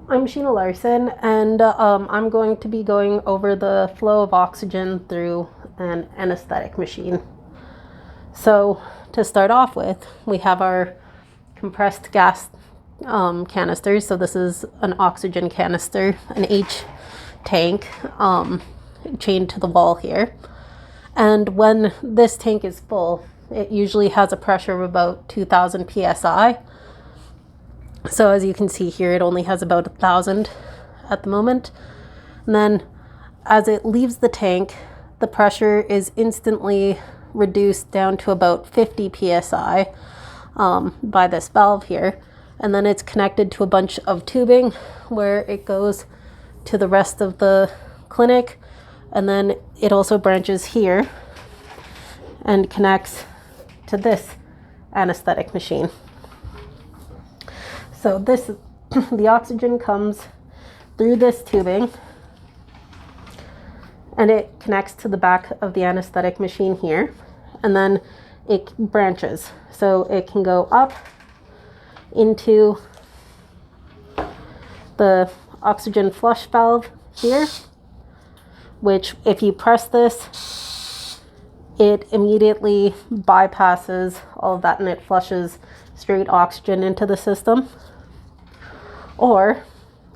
I'm Sheena Larson, and I'm going to be going over the flow of oxygen through an anesthetic machine. So, to start off with, we have our compressed gas canisters. So, this is an oxygen canister, an H tank chained to the wall here. And when this tank is full, it usually has a pressure of about 2,000 psi. So as you can see here, it only has about 1,000 at the moment. And then as it leaves the tank, the pressure is instantly reduced down to about 50 psi by this valve here. And then it's connected to a bunch of tubing where it goes to the rest of the clinic. And then it also branches here and connects to this anesthetic machine. So the oxygen comes through this tubing and it connects to the back of the anesthetic machine here, and then it branches. So it can go up into the oxygen flush valve here, which if you press this, it immediately bypasses all of that and it flushes straight oxygen into the system. Or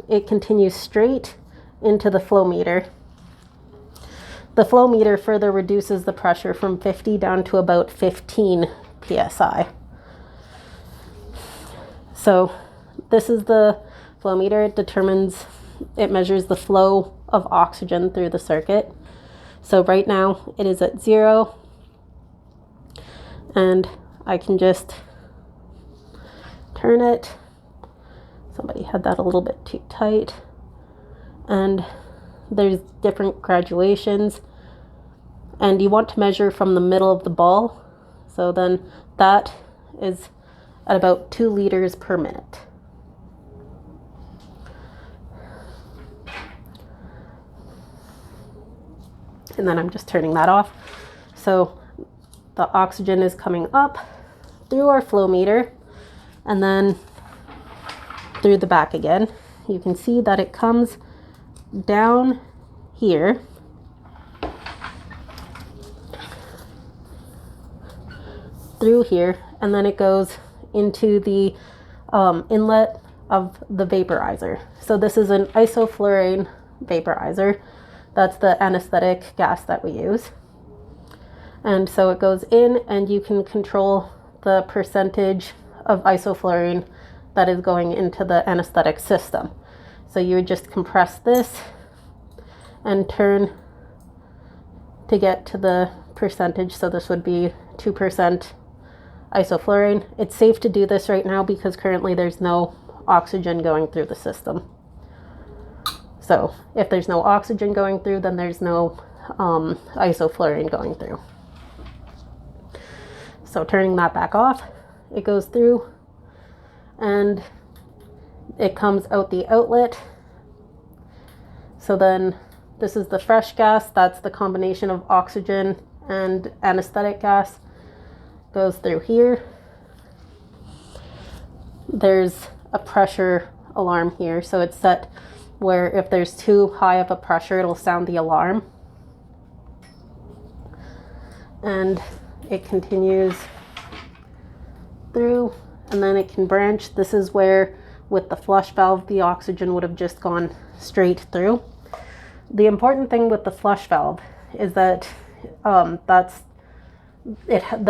it continues straight into the flow meter. The flow meter further reduces the pressure from 50 down to about 15 psi. So this is the flow meter. It measures the flow of oxygen through the circuit. So right now it is at 0, and I can just turn it. Somebody had that a little bit too tight. And there's different graduations. And you want to measure from the middle of the ball. So then that is at about 2 liters per minute. And then I'm just turning that off. So the oxygen is coming up through our flow meter and then through the back again. You can see that it comes down here through here, and then it goes into the inlet of the vaporizer. So this is an isoflurane vaporizer. That's the anesthetic gas that we use. And so it goes in, and you can control the percentage of isoflurane that is going into the anesthetic system. So you would just compress this and turn to get to the percentage. So this would be 2% isoflurane. It's safe to do this right now because currently there's no oxygen going through the system. So if there's no oxygen going through, then there's no isoflurane going through. So turning that back off, it goes through and it comes out the outlet. So then this is the fresh gas. That's the combination of oxygen and anesthetic gas. Goes through here. There's a pressure alarm here. So it's set where if there's too high of a pressure, it'll sound the alarm. And it continues through, and then it can branch. This is where with the flush valve, the oxygen would have just gone straight through. The important thing with the flush valve is that the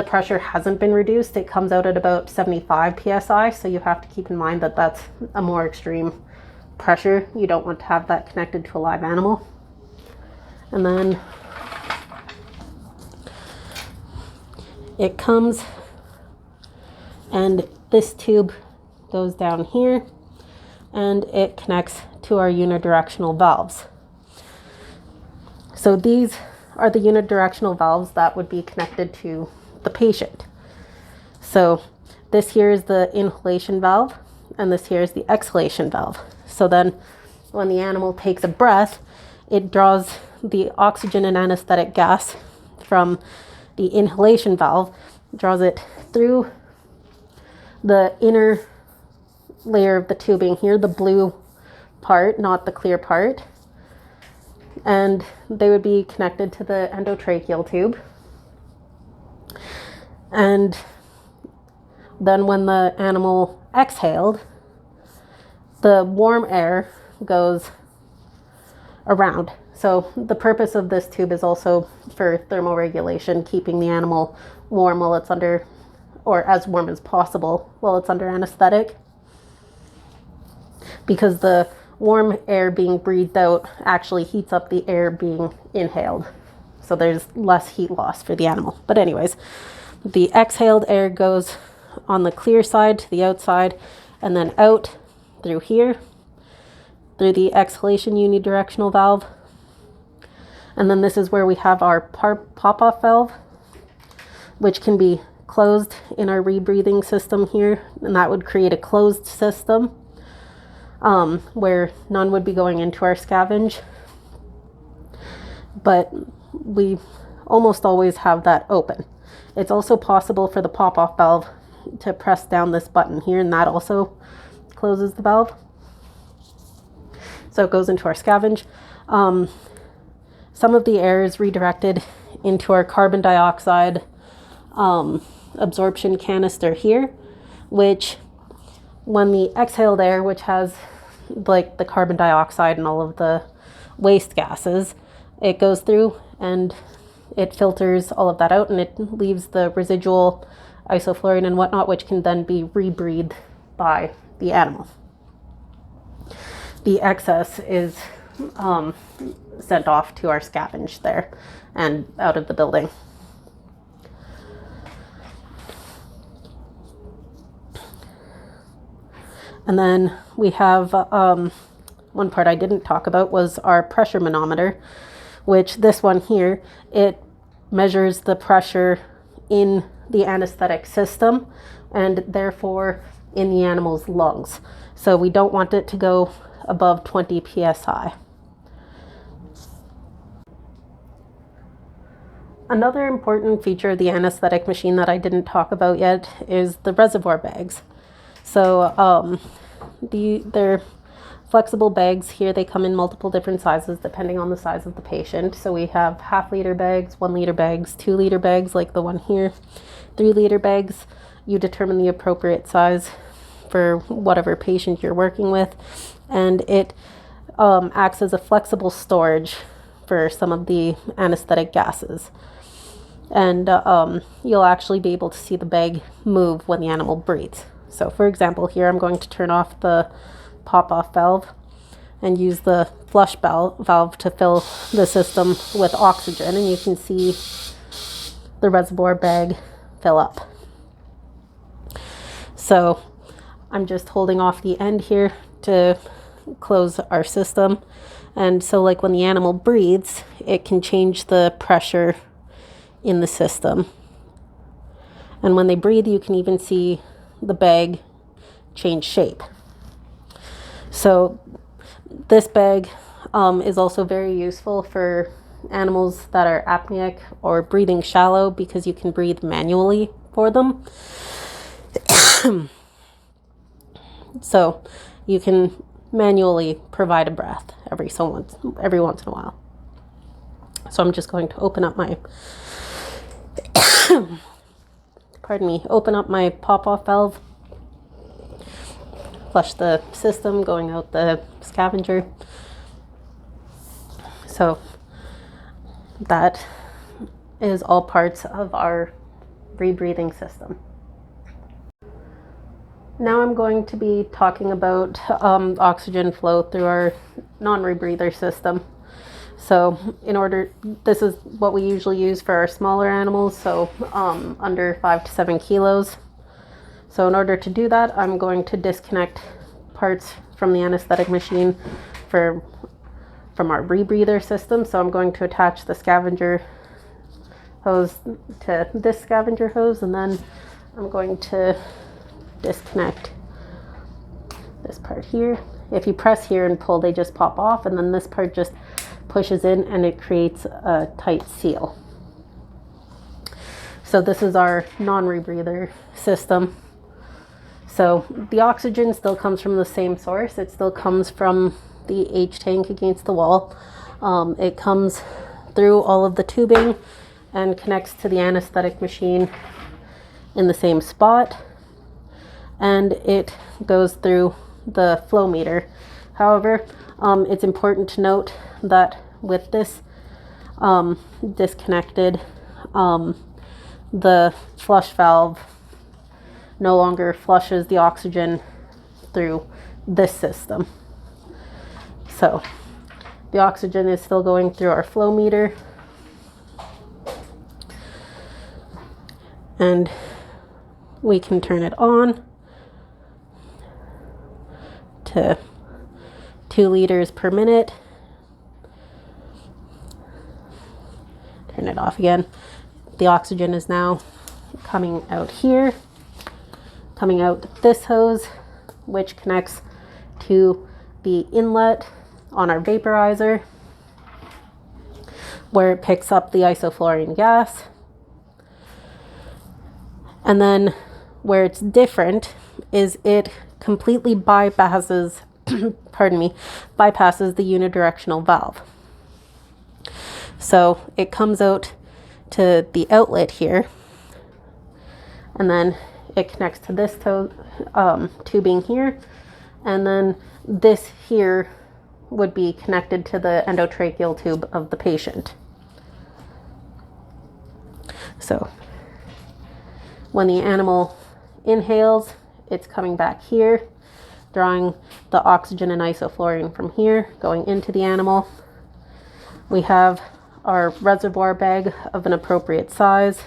pressure hasn't been reduced. It comes out at about 75 psi. So you have to keep in mind that that's a more extreme pressure. You don't want to have that connected to a live animal. And then it comes, and this tube goes down here and it connects to our unidirectional valves. So these are the unidirectional valves that would be connected to the patient. So this here is the inhalation valve and this here is the exhalation valve. So then when the animal takes a breath, it draws the oxygen and anesthetic gas from the inhalation valve, draws it through the inner layer of the tubing here, the blue part, not the clear part. And they would be connected to the endotracheal tube. And then when the animal exhaled, the warm air goes around. So the purpose of this tube is also for thermal regulation, keeping the animal warm while it's under, or as warm as possible while it's under anesthetic. Because the warm air being breathed out actually heats up the air being inhaled. So there's less heat loss for the animal. But anyways, the exhaled air goes on the clear side to the outside and then out through here, through the exhalation unidirectional valve. And then this is where we have our pop-off valve, which can be closed in our rebreathing system here. And that would create a closed system where none would be going into our scavenge. But we almost always have that open. It's also possible for the pop-off valve to press down this button here, and that also closes the valve. So it goes into our scavenge. Some of the air is redirected into our carbon dioxide absorption canister here, which when the exhaled air, which has like the carbon dioxide and all of the waste gases, it goes through and it filters all of that out, and it leaves the residual isoflurane and whatnot, which can then be rebreathed by the animal. The excess is sent off to our scavenge there and out of the building. And then we have one part I didn't talk about was our pressure manometer, which this one here, it measures the pressure in the anesthetic system and therefore in the animal's lungs. So we don't want it to go above 20 psi. Another important feature of the anesthetic machine that I didn't talk about yet is the reservoir bags. So they're flexible bags here. They come in multiple different sizes depending on the size of the patient. So we have 1/2 liter bags, 1 liter bags, 2 liter bags like the one here, 3 liter bags. You determine the appropriate size for whatever patient you're working with, and it acts as a flexible storage for some of the anesthetic gases. And you'll actually be able to see the bag move when the animal breathes. So for example, here I'm going to turn off the pop-off valve and use the flush valve to fill the system with oxygen, and you can see the reservoir bag fill up. So I'm just holding off the end here to close our system, and so like when the animal breathes, it can change the pressure in the system, and when they breathe you can even see the bag change shape. So this bag is also very useful for animals that are apneic or breathing shallow, because you can breathe manually for them. So you can manually provide a breath every once in a while. So I'm just going to open up my open up my pop-off valve, flush the system going out the scavenger. So that is all parts of our rebreathing system. Now I'm going to be talking about oxygen flow through our non-rebreather system. So this is what we usually use for our smaller animals, so under 5 to 7 kilos. So in order to do that, I'm going to disconnect parts from the anesthetic machine from our rebreather system. So I'm going to attach the scavenger hose to this scavenger hose, and then I'm going to disconnect this part here. If you press here and pull, they just pop off, and then this part just pushes in and it creates a tight seal. So this is our non-rebreather system. So the oxygen still comes from the same source. It still comes from the H tank against the wall. It comes through all of the tubing and connects to the anesthetic machine in the same spot. And it goes through the flow meter. However, it's important to note that with this disconnected, the flush valve no longer flushes the oxygen through this system. So the oxygen is still going through our flow meter, and we can turn it on to 2 liters per minute. Turn it off again. The oxygen is now coming out here, coming out this hose, which connects to the inlet on our vaporizer, where it picks up the isoflurane gas. And then where it's different is it completely bypasses bypasses the unidirectional valve. So it comes out to the outlet here, and then it connects to this tubing here, and then this here would be connected to the endotracheal tube of the patient. So when the animal inhales, it's coming back here, drawing the oxygen and isoflurane from here, going into the animal. We have our reservoir bag of an appropriate size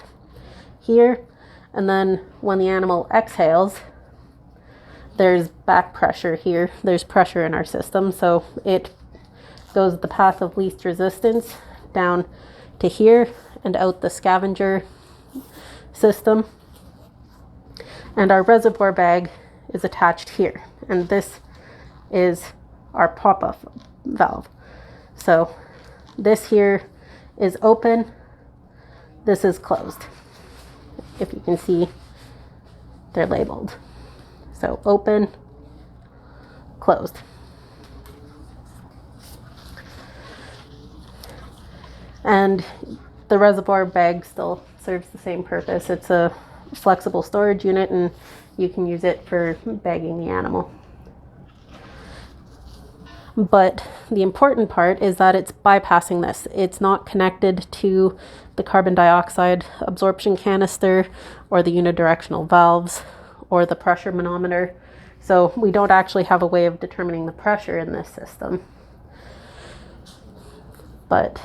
here. And then when the animal exhales, there's back pressure here. There's pressure in our system. So it goes the path of least resistance down to here and out the scavenger system. And our reservoir bag is attached here. And this is our pop-off valve. So this here is open. This is closed. If you can see, they're labeled. So open, closed. And the reservoir bag still serves the same purpose. It's a flexible storage unit, and you can use it for bagging the animal. But the important part is that it's bypassing this. It's not connected to the carbon dioxide absorption canister or the unidirectional valves or the pressure manometer. So we don't actually have a way of determining the pressure in this system. But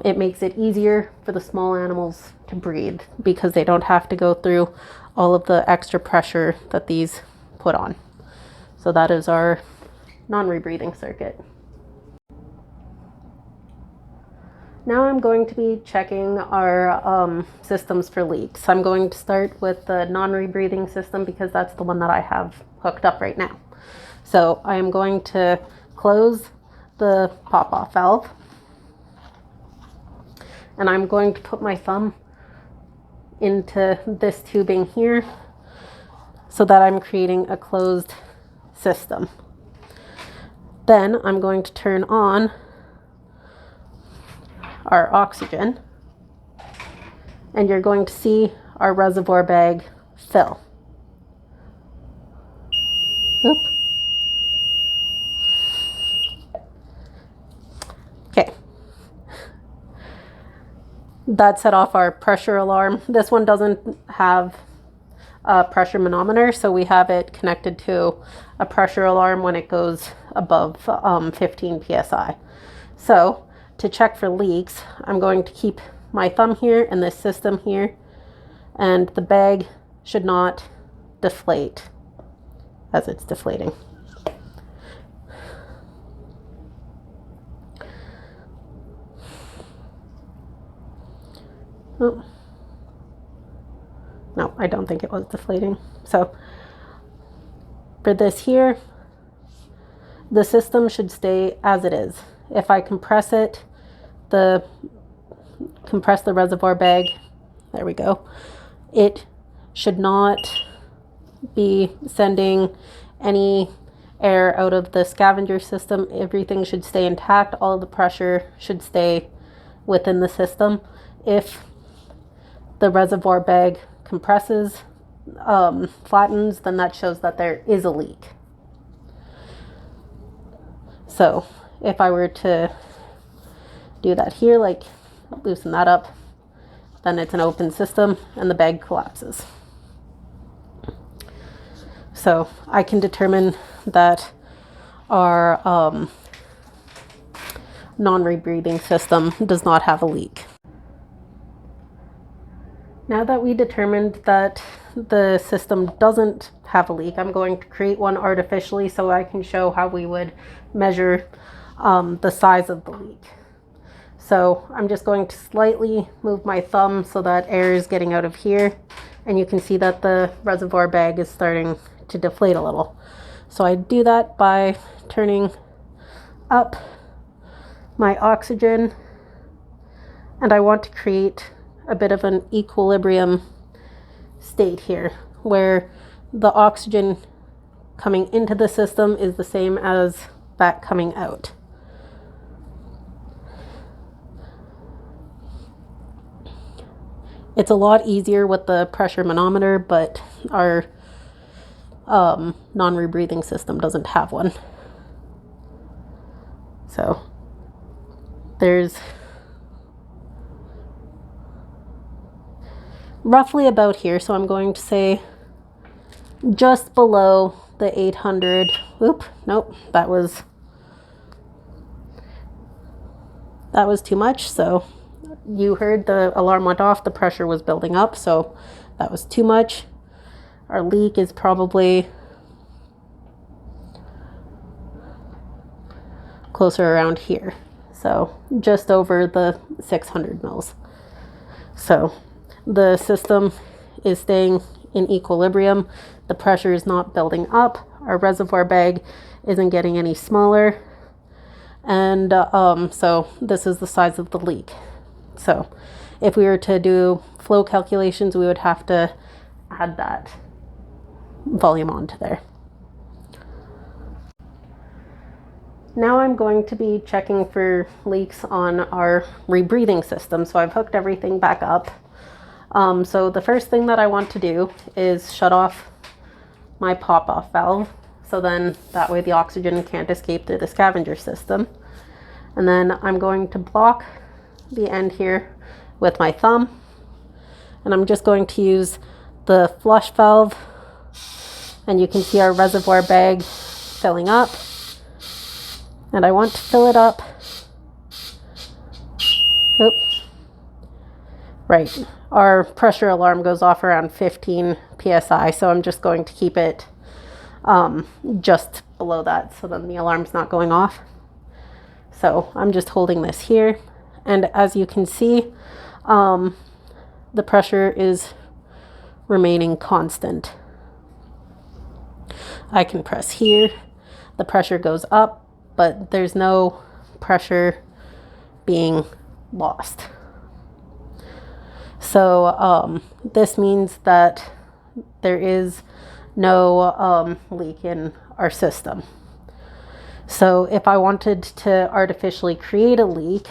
it makes it easier for the small animals to breathe because they don't have to go through all of the extra pressure that these put on. So that is our non-rebreathing circuit. Now I'm going to be checking our systems for leaks. I'm going to start with the non-rebreathing system because that's the one that I have hooked up right now. So I am going to close the pop-off valve, and I'm going to put my thumb into this tubing here so that I'm creating a closed system. Then I'm going to turn on our oxygen, and you're going to see our reservoir bag fill. Oop. Okay. That set off our pressure alarm. This one doesn't have a pressure manometer, so we have it connected to a pressure alarm when it goes above 15 psi. So to check for leaks, I'm going to keep my thumb here and this system here, and the bag should not deflate as it's deflating. Oh. No, I don't think it was deflating. So for this here, the system should stay as it is. If I compress it, compress the reservoir bag, there we go, it should not be sending any air out of the scavenger system. Everything should stay intact. All of the pressure should stay within the system. If the reservoir bag compresses, flattens, then that shows that there is a leak. So if I were to do that here, like loosen that up, then it's an open system and the bag collapses. So I can determine that our non-rebreathing system does not have a leak. Now that we determined that the system doesn't have a leak, I'm going to create one artificially so I can show how we would measure the size of the leak. So I'm just going to slightly move my thumb so that air is getting out of here, and you can see that the reservoir bag is starting to deflate a little. So I do that by turning up my oxygen, and I want to create a bit of an equilibrium state here where the oxygen coming into the system is the same as that coming out. It's a lot easier with the pressure manometer, but our non-rebreathing system doesn't have one. So there's roughly about here, so I'm going to say just below the 800. Oop, nope, that was too much. So you heard the alarm went off, the pressure was building up, so that was too much. Our leak is probably closer around here, so just over the 600 mils. So the system is staying in equilibrium. The pressure is not building up. Our reservoir bag isn't getting any smaller. And so this is the size of the leak. So if we were to do flow calculations, we would have to add that volume onto there. Now I'm going to be checking for leaks on our rebreathing system. So I've hooked everything back up. So the first thing that I want to do is shut off my pop-off valve. So then that way the oxygen can't escape through the scavenger system. And then I'm going to block the end here with my thumb. And I'm just going to use the flush valve. And you can see our reservoir bag filling up. And I want to fill it up. Oop. Right. Our pressure alarm goes off around 15 psi, so I'm just going to keep it just below that, so then the alarm's not going off. So I'm just holding this here, and as you can see, the pressure is remaining constant. I can press here, the pressure goes up, but there's no pressure being lost. So this means that there is no leak in our system. So if I wanted to artificially create a leak,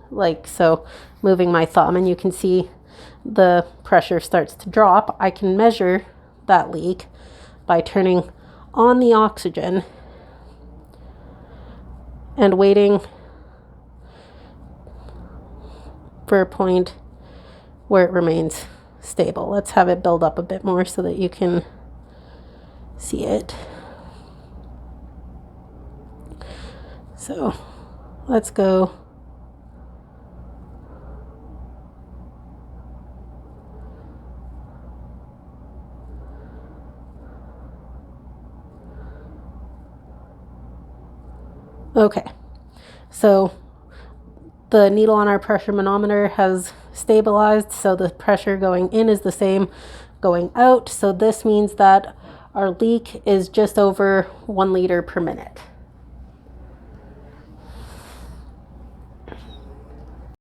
like so, moving my thumb, and you can see the pressure starts to drop, I can measure that leak by turning on the oxygen and waiting for a point where it remains stable. Let's have it build up a bit more so that you can see it. So let's go. Okay, so the needle on our pressure manometer has stabilized, so the pressure going in is the same going out. So this means that our leak is just over 1 liter per minute.